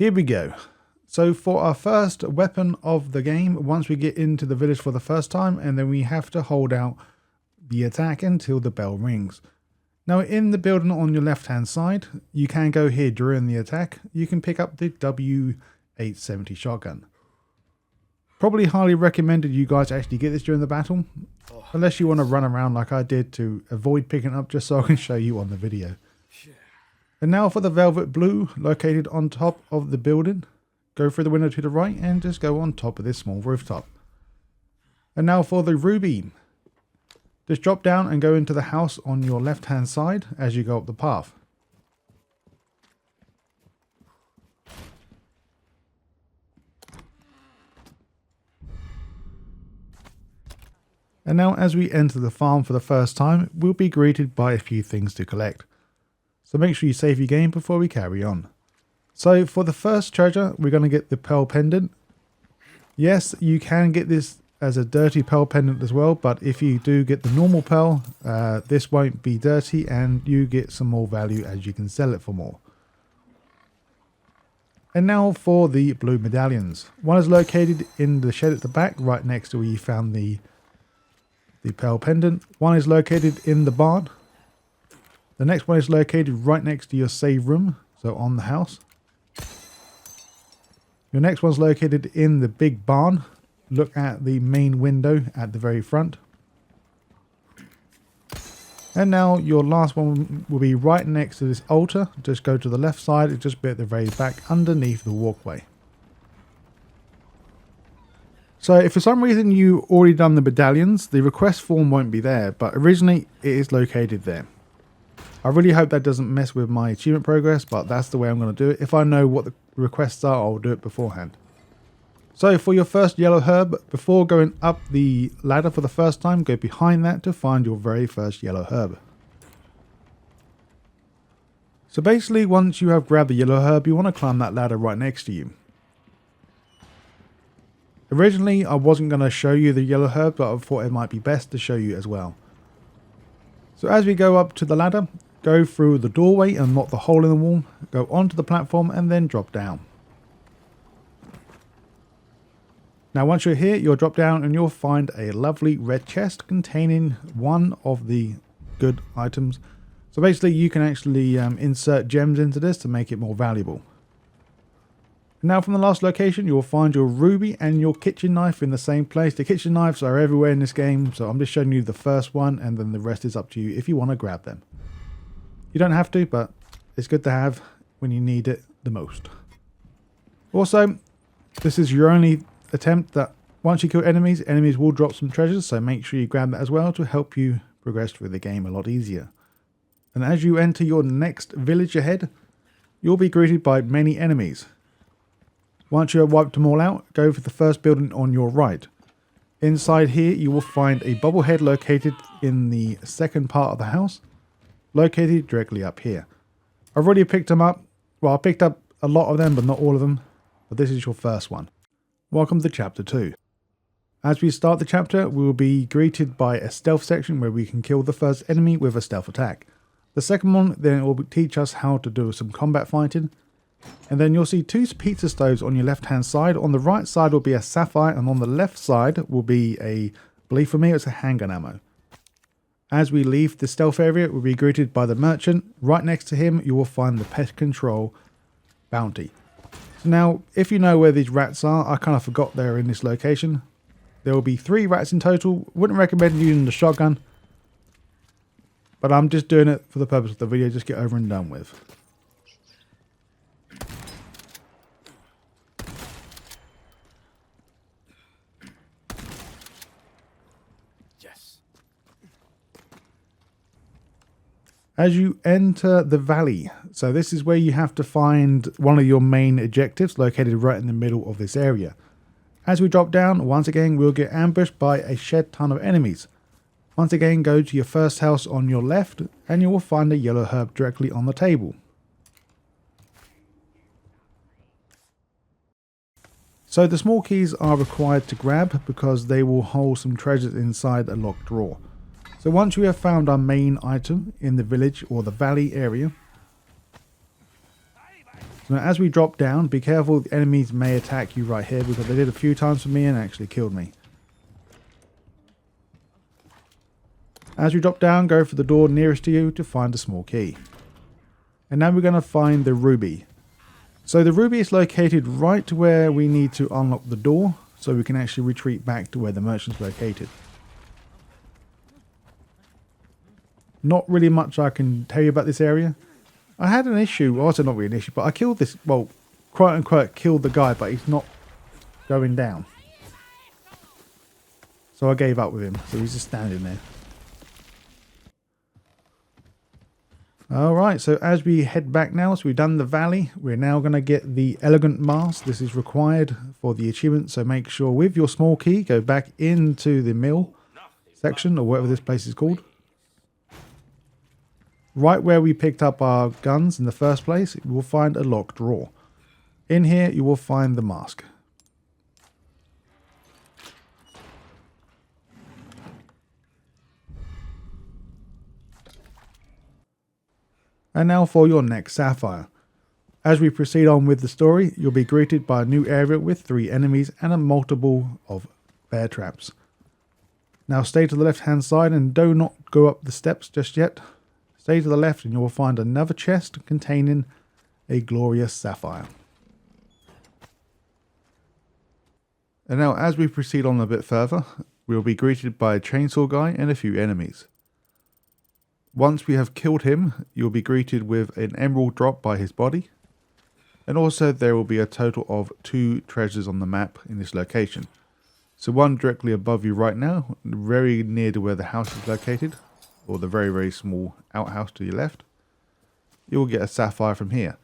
Here we go. So for our first weapon of the game, once we get into the village for the first time, and then we have to hold out the attack until the bell rings. Now in the building on your left hand side, you can go here during the attack. You can pick up the W870 shotgun. Probably highly recommended you guys actually get this during the battle, unless you want to run around like I did to avoid picking it up just so I can show you on the video. And now for the velvet blue located on top of the building. Go through the window to the right and just go on top of this small rooftop. And now for the ruby. Just drop down and go into the house on your left hand side as you go up the path. And now as we enter the farm for the first time, we'll be greeted by a few things to collect. So make sure you save your game before we carry on. So for the first treasure, we're going to get the pearl pendant. Yes, you can get this as a dirty pearl pendant as well, but if you do get the normal pearl, this won't be dirty and you get some more value as you can sell it for more. And now for the blue medallions. One is located in the shed at the back, right next to where you found the pearl pendant. One is located in the barn. The next one is located right next to your save room, so on the house. Your next one's located in the big barn. Look at the main window at the very front. And now your last one will be right next to this altar. Just go to the left side and just be at the very back underneath the walkway. So if for some reason you already done the medallions, the request form won't be there, but originally it is located there. I really hope that doesn't mess with my achievement progress, but that's the way I'm going to do it. If I know what the requests are, I'll do it beforehand. So for your first yellow herb, before going up the ladder for the first time, go behind that to find your very first yellow herb. So basically, once you have grabbed the yellow herb, you want to climb that ladder right next to you. Originally, I wasn't going to show you the yellow herb, but I thought it might be best to show you as well. So as we go up to the ladder, go through the doorway and not the hole in the wall, go onto the platform and then drop down. Now once you're here, you'll drop down and you'll find a lovely red chest containing one of the good items. So basically you can actually insert gems into this to make it more valuable. Now from the last location, you'll find your ruby and your kitchen knife in the same place. The kitchen knives are everywhere in this game, so I'm just showing you the first one and then the rest is up to you if you want to grab them. You don't have to, but it's good to have when you need it the most. Also, this is your only attempt that once you kill enemies, enemies will drop some treasures, so make sure you grab that as well to help you progress through the game a lot easier. And as you enter your next village ahead, you'll be greeted by many enemies. Once you have wiped them all out, go for the first building on your right. Inside here you will find a bobblehead located in the second part of the house, located directly up here. I've already picked them up. Well, I picked up a lot of them, but not all of them. But this is your first one. Welcome to Chapter 2. As we start the chapter, we will be greeted by a stealth section where we can kill the first enemy with a stealth attack. The second one, then it will teach us how to do some combat fighting. And then you'll see two pizza stoves on your left hand side. On the right side will be a sapphire, and on the left side will be a, I believe for me it's a handgun ammo. As we leave the stealth area, we'll be greeted by the merchant. Right next to him you will find the pest control bounty. So now if you know where these rats are, I kind of forgot they're in this location. There will be 3 rats in total. Wouldn't recommend using the shotgun, but I'm just doing it for the purpose of the video, just get over and done with. As you enter the valley, so this is where you have to find one of your main objectives located right in the middle of this area. As we drop down, once again we'll get ambushed by a shed ton of enemies. Once again go to your first house on your left and you will find a yellow herb directly on the table. So the small keys are required to grab because they will hold some treasures inside a locked drawer. So once we have found our main item in the village or the valley area, So now as we drop down, be careful, the enemies may attack you right here, because they did a few times for me and actually killed me. As we drop down, go for the door nearest to you to find a small key. And now we're going to find the ruby. So the ruby is located right where we need to unlock the door, so we can actually retreat back to where the merchant's located. Not really much I can tell you about this area. I had an issue, also not really an issue, but I killed this, well, quote unquote, killed the guy, but he's not going down. So I gave up with him, so he's just standing there. Alright, so as we head back now, so we've done the valley, we're now going to get the elegant mask. This is required for the achievement, so make sure with your small key, go back into the mill section, or whatever this place is called. Right where we picked up our guns in the first place, you will find a locked drawer. In here, you will find the mask. And now for your next Sapphire. As we proceed on with the story, you'll be greeted by a new area with 3 enemies and a multiple of bear traps. Now stay to the left hand side and do not go up the steps just yet. Stay to the left and you will find another chest containing a glorious sapphire. And now as we proceed on a bit further, we will be greeted by a chainsaw guy and a few enemies. Once we have killed him, you will be greeted with an emerald drop by his body. And also there will be a total of 2 treasures on the map in this location. So one directly above you right now, very near to where the house is located, or the very, very small outhouse to your left. You will get a sapphire from here.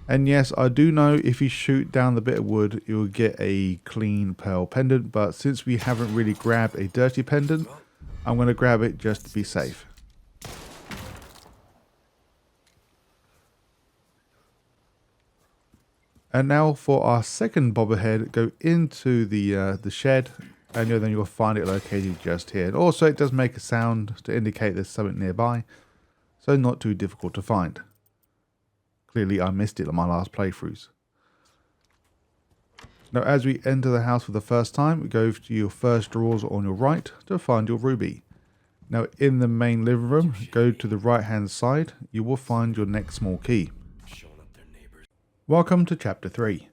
And yes, I do know if you shoot down the bit of wood, you will get a clean pearl pendant, but since we haven't really grabbed a dirty pendant, I'm going to grab it just to be safe. And now for our second bobblehead, go into the shed, and then you'll find it located just here. And also it does make a sound to indicate there's something nearby, so not too difficult to find. Clearly I missed it on my last playthroughs. Now as we enter the house for the first time, go to your first drawers on your right to find your ruby. Now in the main living room, go to the right hand side, you will find your next small key. Welcome to chapter 3.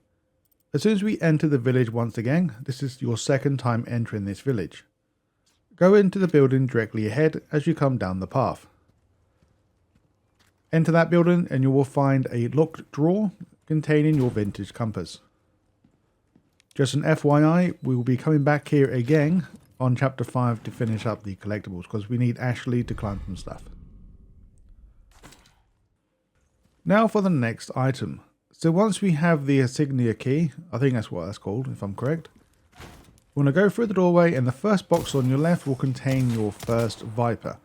As soon as we enter the village once again, this is your second time entering this village. Go into the building directly ahead as you come down the path. Enter that building and you will find a locked drawer containing your vintage compass. Just an FYI, we will be coming back here again on chapter 5 to finish up the collectibles because we need Ashley to climb some stuff. Now for the next item. So once we have the insignia key, I think that's what that's called if I'm correct, we're going to go through the doorway and the first box on your left will contain your first viper.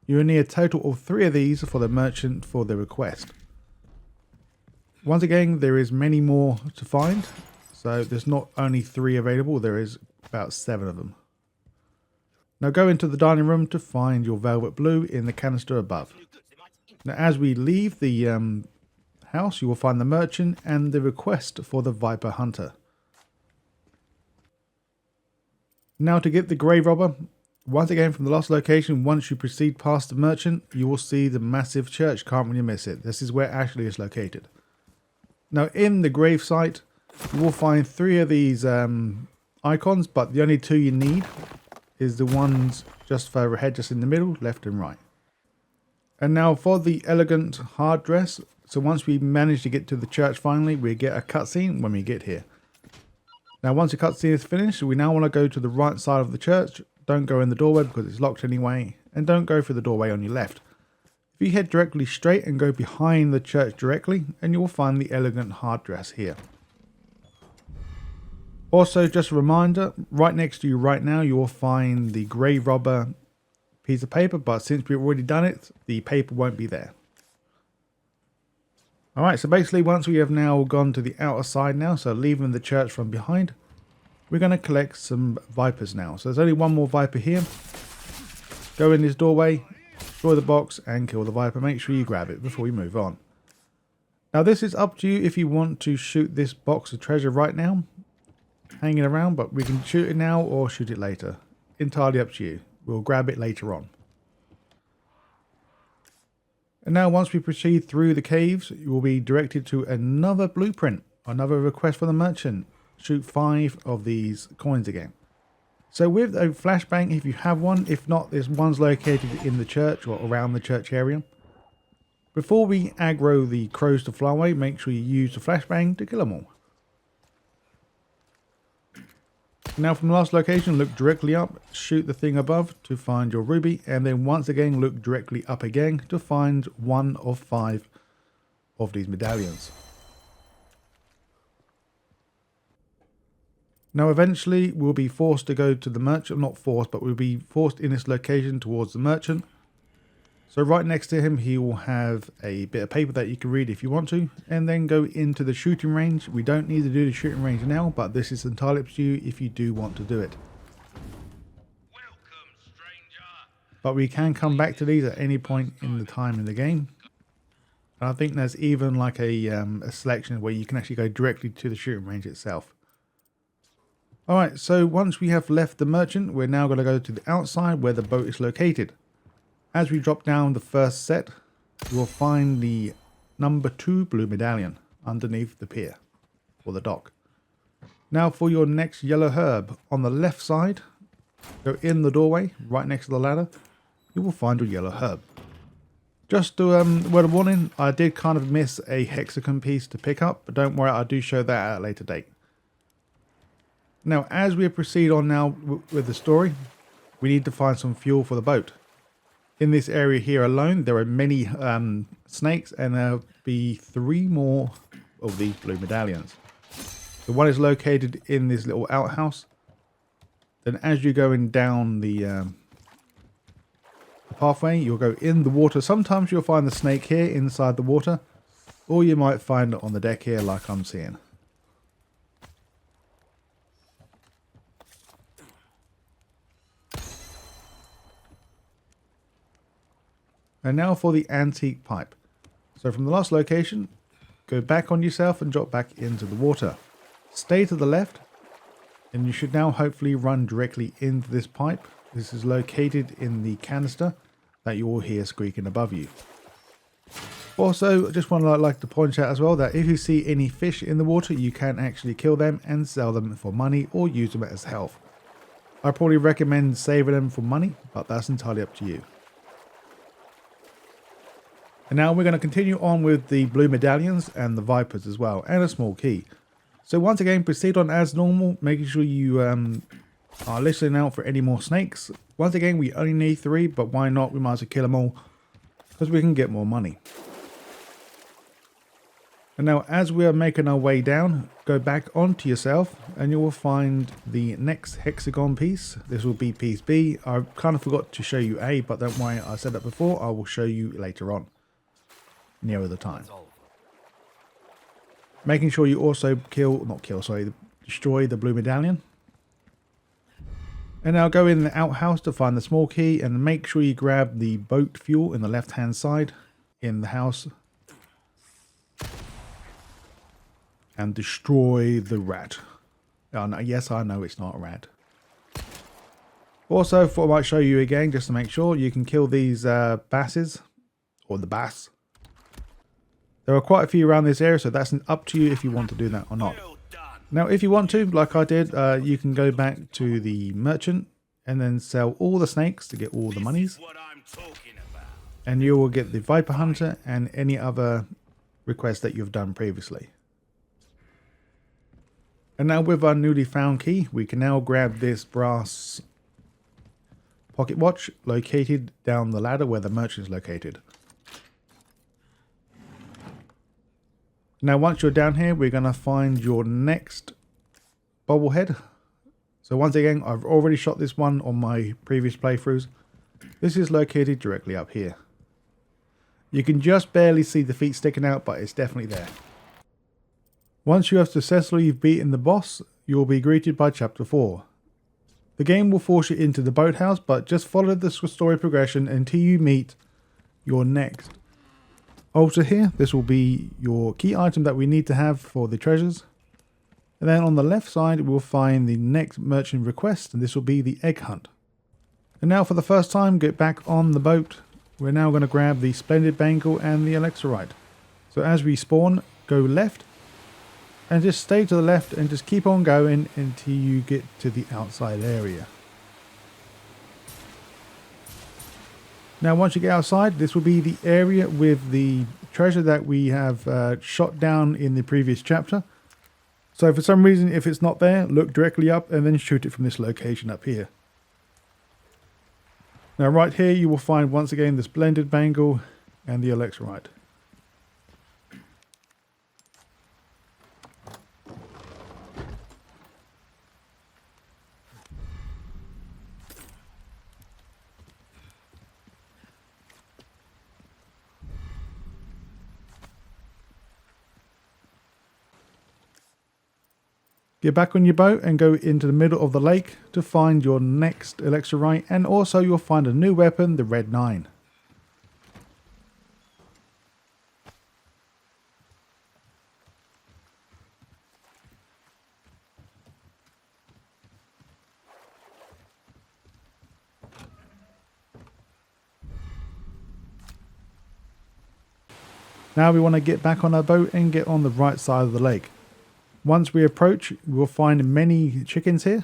You will need a total of 3 of these for the merchant for the request. Once again, there is many more to find, so there's not only 3 available, there is about 7 of them. Now go into the dining room to find your velvet blue in the canister above. Now as we leave the house, you will find the merchant and the request for the Viper Hunter. Now to get the Grave Robber, once again from the last location, once you proceed past the merchant, you will see the massive church, can't really miss it. This is where Ashley is located. Now in the grave site, you will find 3 of these icons, but the only 2 you need is the ones just further ahead, just in the middle, left and right. And now for the elegant hard dress. So once we manage to get to the church finally, we get a cutscene when we get here. Now once the cutscene is finished, we now want to go to the right side of the church. Don't go in the doorway because it's locked anyway. And don't go through the doorway on your left. If you head directly straight and go behind the church directly, and you will find the elegant hard dress here. Also just a reminder, right next to you right now, you will find the Grave Robber piece of paper. But since we've already done it, the paper won't be there. Alright, so basically once we have now gone to the outer side now, so leaving the church from behind, we're going to collect some vipers now. So there's only one more viper here. Go in this doorway, destroy the box and kill the viper. Make sure you grab it before we move on. Now this is up to you if you want to shoot this box of treasure right now, hanging around, but we can shoot it now or shoot it later. Entirely up to you. We'll grab it later on. And now once we proceed through the caves, you will be directed to another blueprint, another request from the merchant. Shoot 5 of these coins again. So with a flashbang, if you have one, if not, this one's located in the church or around the church area. Before we aggro the crows to fly away, make sure you use the flashbang to kill them all. Now from the last location, look directly up, shoot the thing above to find your ruby, and then once again look directly up again to find 1 of 5 of these medallions. Now eventually we'll be forced to go to the merchant, not forced, but we'll be forced in this location towards the merchant. So right next to him he will have a bit of paper that you can read if you want to, and then go into the shooting range. We don't need to do the shooting range now, but this is entirely up to you if you do want to do it. Welcome, stranger. But we can come back to these at any point in the time in the game. And I think there's even like a selection where you can actually go directly to the shooting range itself. Alright, so once we have left the merchant, we're now going to go to the outside where the boat is located. As we drop down the first set, you will find the number 2 blue medallion underneath the pier, or the dock. Now for your next yellow herb, on the left side, go in the doorway, right next to the ladder, you will find your yellow herb. Just to word of warning, I did kind of miss a hexagon piece to pick up, but don't worry, I do show that at a later date. Now, as we proceed on now with the story, we need to find some fuel for the boat. In this area here alone, there are many snakes, and there'll be 3 more of these blue medallions. The one is located in this little outhouse. Then as you're going down the pathway, you'll go in the water. Sometimes you'll find the snake here inside the water, or you might find it on the deck here like I'm seeing. And now for the antique pipe. So from the last location, go back on yourself and drop back into the water. Stay to the left, and you should now hopefully run directly into this pipe. This is located in the canister that you will hear squeaking above you. Also, I just want to like to point out as well that if you see any fish in the water, you can actually kill them and sell them for money or use them as health. I probably recommend saving them for money, but that's entirely up to you. And now we're going to continue on with the blue medallions and the vipers as well, and a small key. So once again, proceed on as normal, making sure you are listening out for any more snakes. Once again, we only need 3, but why not? We might as well kill them all, because we can get more money. And now as we are making our way down, go back onto yourself, and you will find the next hexagon piece. This will be piece B. I kind of forgot to show you A, but don't worry, I said that before. I will show you later on, nearer the time. Making sure you also destroy the blue medallion. And now go in the outhouse to find the small key, and make sure you grab the boat fuel in the left hand side in the house. And destroy the rat. Oh, no, yes, I know it's not a rat. Also, thought I might show you again, just to make sure, you can kill these basses, or the bass. There are quite a few around this area, so that's up to you if you want to do that or not. Now, if you want to, like I did, you can go back to the merchant and then sell all the snakes to get all the monies. And you will get the Viper Hunter and any other requests that you've done previously. And now with our newly found key, we can now grab this brass pocket watch located down the ladder where the merchant is located. Now once you're down here, we're going to find your next bobblehead. So once again, I've already shot this one on my previous playthroughs. This is located directly up here. You can just barely see the feet sticking out, but it's definitely there. Once you have successfully beaten the boss, you will be greeted by Chapter 4. The game will force you into the boathouse, but just follow the story progression until you meet your next altar here. This will be your key item that we need to have for the treasures. And then on the left side, we'll find the next merchant request, and this will be the egg hunt. And now for the first time, get back on the boat. We're now going to grab the Splendid Bangle and the Alexandrite. So as we spawn, go left, and just stay to the left and just keep on going until you get to the outside area. Now once you get outside, this will be the area with the treasure that we have shot down in the previous chapter. So for some reason, if it's not there, look directly up and then shoot it from this location up here. Now right here you will find once again the Splendid Bangle and the Alexandrite. Get back on your boat and go into the middle of the lake to find your next Alexandrite, and also you'll find a new weapon, the Red 9. Now we want to get back on our boat and get on the right side of the lake. Once we approach, we'll find many chickens here.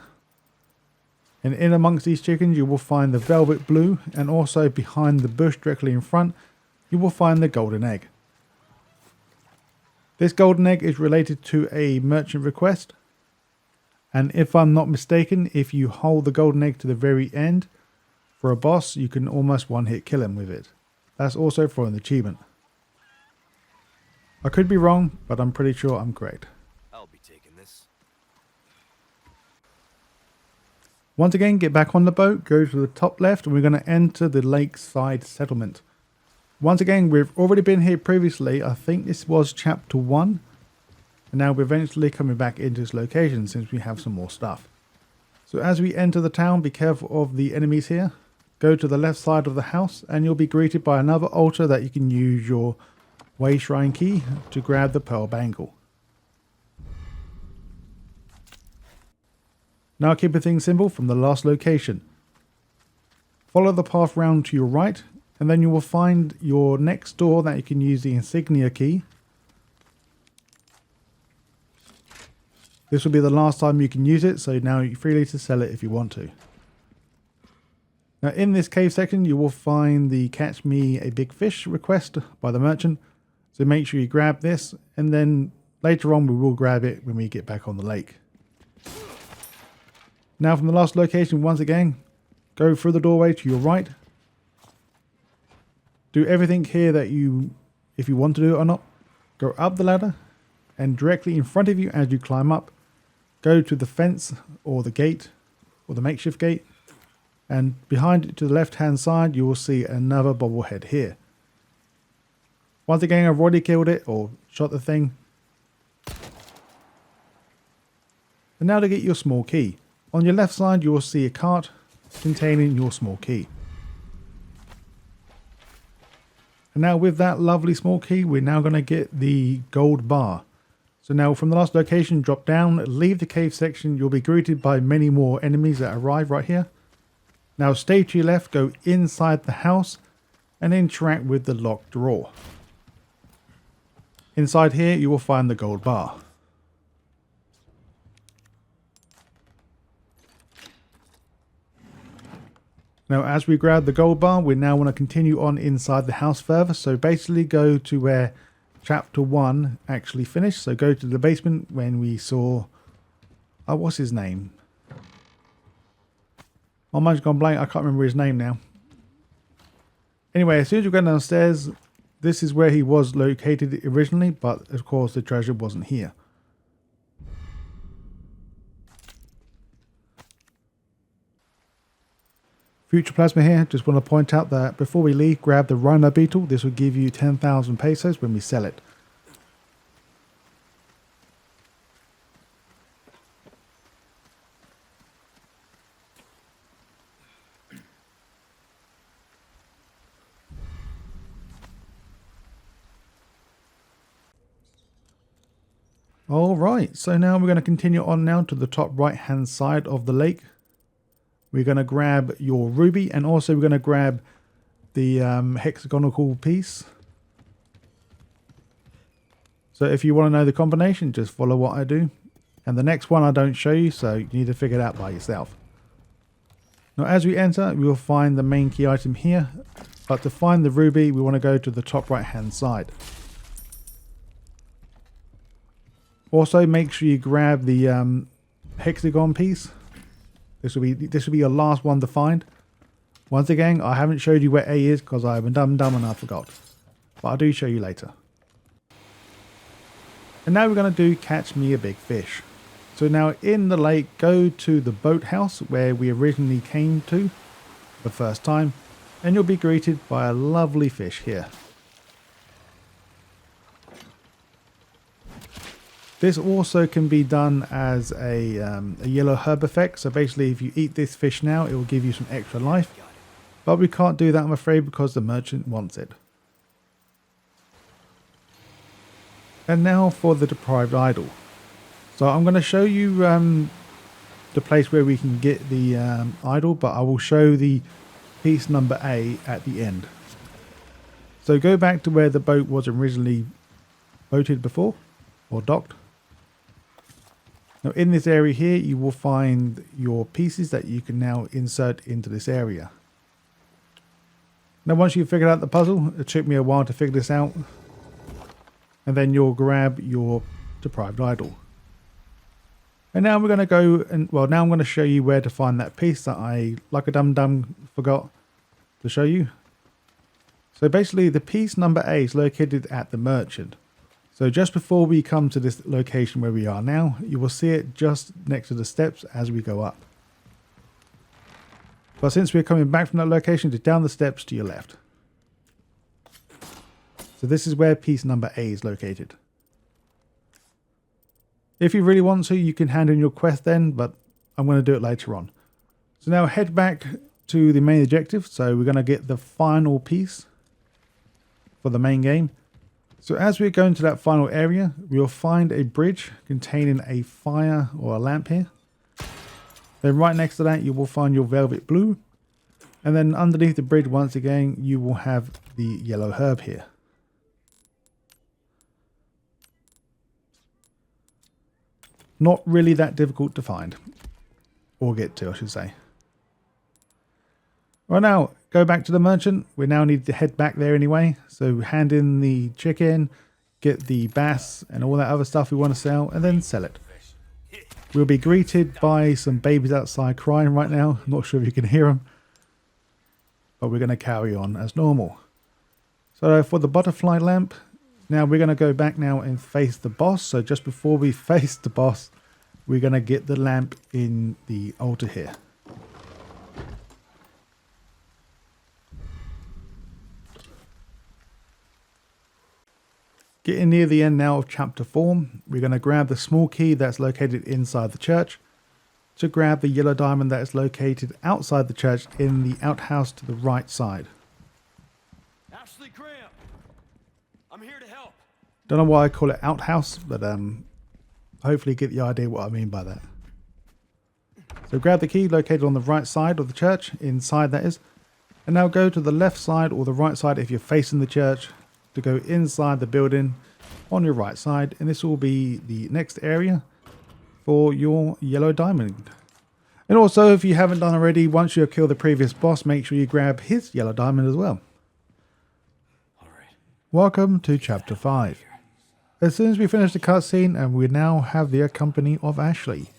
And in amongst these chickens, you will find the velvet blue, and also behind the bush directly in front, you will find the golden egg. This golden egg is related to a merchant request. And if I'm not mistaken, if you hold the golden egg to the very end for a boss, you can almost one-hit kill him with it. That's also for an achievement. I could be wrong, but I'm pretty sure I'm correct. I'll be taking this. Once again, get back on the boat, go to the top left, and we're going to enter the lakeside settlement. Once again, we've already been here previously. I think this was chapter 1. And now we're eventually coming back into this location since we have some more stuff. So as we enter the town, be careful of the enemies here. Go to the left side of the house and you'll be greeted by another altar that you can use your Wayshire Key to grab the pearl bangle. Now keeping things simple from the last location. Follow the path round to your right, and then you will find your next door that you can use the insignia key. This will be the last time you can use it, so now you're free to sell it if you want to. Now in this cave section you will find the catch me a big fish request by the merchant, so make sure you grab this, and then later on we will grab it when we get back on the lake. Now from the last location, once again, go through the doorway to your right. Do everything here that if you want to do it or not. Go up the ladder, and directly in front of you as you climb up, go to the fence or the gate or the makeshift gate, and behind it to the left hand side you will see another bobblehead here. Once again, I've already killed it or shot the thing. And now to get your small key. On your left side you will see a cart containing your small key. And now with that lovely small key, we're now going to get the gold bar. So now from the last location, drop down, leave the cave section. You'll be greeted by many more enemies that arrive right here. Now stay to your left, go inside the house and interact with the locked door. Inside here you will find the gold bar. Now as we grab the gold bar, we now want to continue on inside the house further. So basically go to where chapter 1 actually finished. So go to the basement when we saw, what's his name? My mind's gone blank, I can't remember his name now. Anyway, as soon as you go downstairs, this is where he was located originally, but of course the treasure wasn't here. Future Plasma here, just want to point out that before we leave, grab the Rhino Beetle. This will give you 10,000 pesos when we sell it. Alright, so now we're going to continue on now to the top right hand side of the lake. We're going to grab your ruby, and also we're going to grab the hexagonal piece. So if you want to know the combination, just follow what I do. And the next one I don't show you, so you need to figure it out by yourself. Now as we enter, we will find the main key item here. But to find the ruby, we want to go to the top right hand side. Also make sure you grab the hexagon piece. This will be your last one to find. Once again, I haven't showed you where A is because I have been dumb and I forgot. But I'll do show you later. And now we're going to do catch me a big fish. So now in the lake, go to the boathouse where we originally came to the first time. And you'll be greeted by a lovely fish here. This also can be done as a yellow herb effect. So basically if you eat this fish now, it will give you some extra life. But we can't do that, I'm afraid, because the merchant wants it. And now for the Depraved idol. So I'm going to show you the place where we can get the idol, but I will show the piece number A at the end. So go back to where the boat was originally boated before, or docked. Now in this area here you will find your pieces that you can now insert into this area. Now once you've figured out the puzzle, it took me a while to figure this out, and then you'll grab your Depraved idol. And now we're going to go and, well, now I'm going to show you where to find that piece that I, like a dum-dum, forgot to show you. So basically the piece number A is located at the merchant. So just before we come to this location where we are now, you will see it just next to the steps as we go up. But since we're coming back from that location, just down the steps to your left. So this is where piece number A is located. If you really want to, you can hand in your quest then, but I'm going to do it later on. So now head back to the main objective. So we're going to get the final piece for the main game. So as we go into that final area, we'll find a bridge containing a fire or a lamp here. Then right next to that, you will find your velvet blue. And then underneath the bridge, once again, you will have the yellow herb here. Not really that difficult to find. Or get to, I should say. Right now, go back to the merchant. We now need to head back there anyway. So hand in the chicken, get the bass and all that other stuff we want to sell, and then sell it. We'll be greeted by some babies outside crying right now. I'm not sure if you can hear them. But we're going to carry on as normal. So for the butterfly lamp, now we're going to go back now and face the boss. So just before we face the boss, we're going to get the lamp in the altar here. Getting near the end now of chapter 4, we're going to grab the small key that's located inside the church to grab the yellow diamond that is located outside the church in the outhouse to the right side. I'm here to help. Don't know why I call it outhouse, but hopefully you get the idea what I mean by that. So grab the key located on the right side of the church, inside that is, and now go to the left side or the right side if you're facing the church to go inside the building on your right side, and this will be the next area for your yellow diamond. And also, if you haven't done already, once you have killed the previous boss, make sure you grab his yellow diamond as well. Welcome to chapter 5. As soon as we finish the cutscene, and we now have the company of Ashley.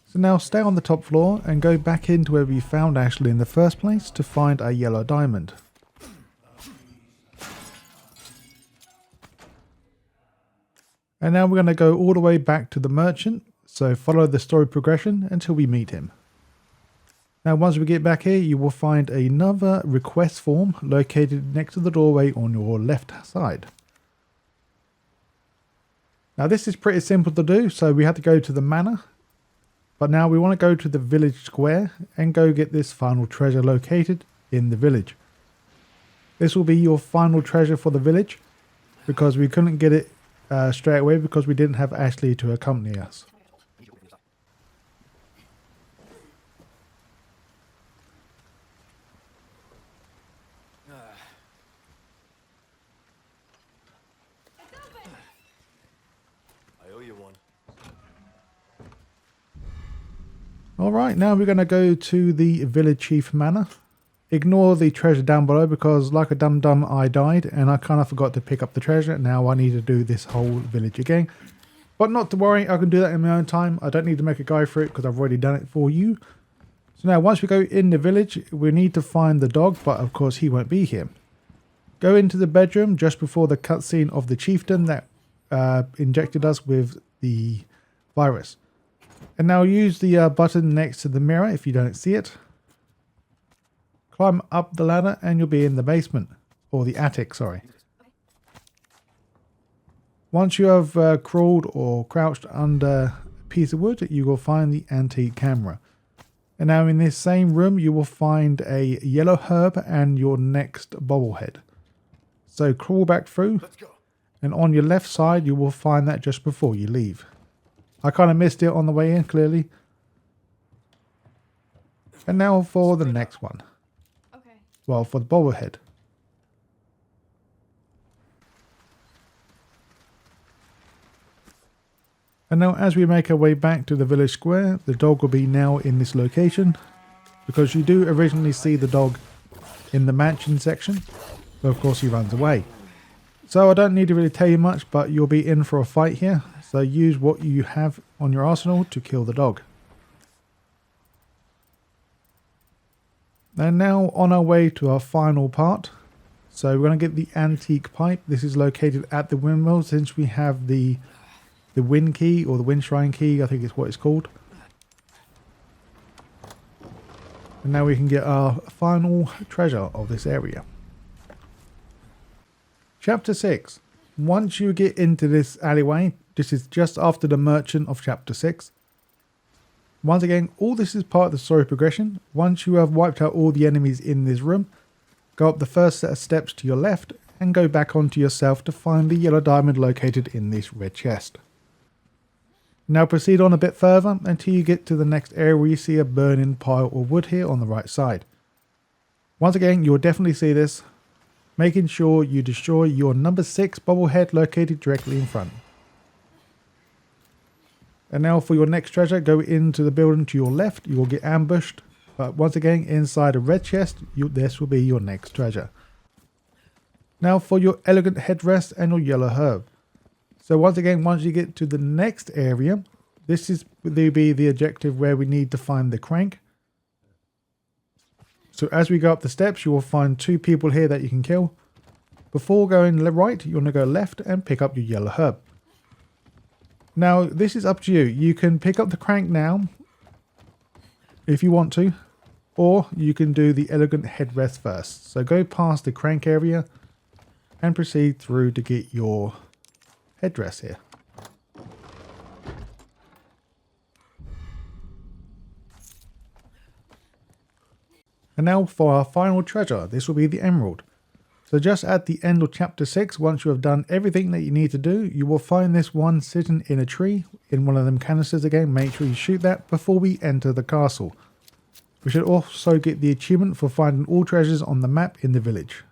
So now stay on the top floor and go back into where we found Ashley in the first place to find a yellow diamond. And now we're going to go all the way back to the merchant, so follow the story progression until we meet him. Now once we get back here, you will find another request form located next to the doorway on your left side. Now this is pretty simple to do, so we have to go to the manor. But now we want to go to the village square and go get this final treasure located in the village. This will be your final treasure for the village, because we couldn't get it straight away because we didn't have Ashley to accompany us. Alright, now we're going to go to the village chief manor. Ignore the treasure down below because like a dum-dum I died and I kind of forgot to pick up the treasure. Now I need to do this whole village again. But not to worry, I can do that in my own time. I don't need to make a guide for it because I've already done it for you. So now once we go in the village, we need to find the dog, but of course he won't be here. Go into the bedroom just before the cutscene of the chieftain that injected us with the virus. And now use the button next to the mirror if you don't see it. Climb up the ladder and you'll be in the basement. Or the attic, sorry. Once you have crawled or crouched under a piece of wood, you will find the antique camera. And now in this same room you will find a yellow herb and your next bobblehead. So crawl back through. And on your left side you will find that just before you leave. I kind of missed it on the way in, clearly. And now for the next one. Okay. Well, for the bobblehead. And now as we make our way back to the village square, the dog will be now in this location. Because you do originally see the dog in the mansion section. But of course he runs away. So I don't need to really tell you much, but you'll be in for a fight here. So use what you have on your arsenal to kill the dog. And now on our way to our final part. So we're going to get the antique pipe. This is located at the windmill since we have the wind key or the wind shrine key, I think is what it's called. And now we can get our final treasure of this area. Chapter 6. Once you get into this alleyway, this is just after the merchant of chapter 6. Once again, all this is part of the story progression. Once you have wiped out all the enemies in this room, go up the first set of steps to your left and go back onto yourself to find the yellow diamond located in this red chest. Now proceed on a bit further until you get to the next area where you see a burning pile of wood here on the right side. Once again, you'll definitely see this. Making sure you destroy your number 6 bobblehead located directly in front. And now for your next treasure, go into the building to your left. You will get ambushed. But once again, inside a red chest, this will be your next treasure. Now for your elegant headdress and your yellow herb. So once again, once you get to the next area, this is will be the objective where we need to find the crank. So as we go up the steps, you will find 2 people here that you can kill. Before going right, you want to go left and pick up your yellow herb. Now, this is up to you. You can pick up the crank now, if you want to, or you can do the elegant headdress first. So go past the crank area and proceed through to get your headdress here. And now for our final treasure. This will be the emerald. So just at the end of chapter 6, once you have done everything that you need to do, you will find this one sitting in a tree in one of them canisters again. Make sure you shoot that before we enter the castle. We should also get the achievement for finding all treasures on the map in the village.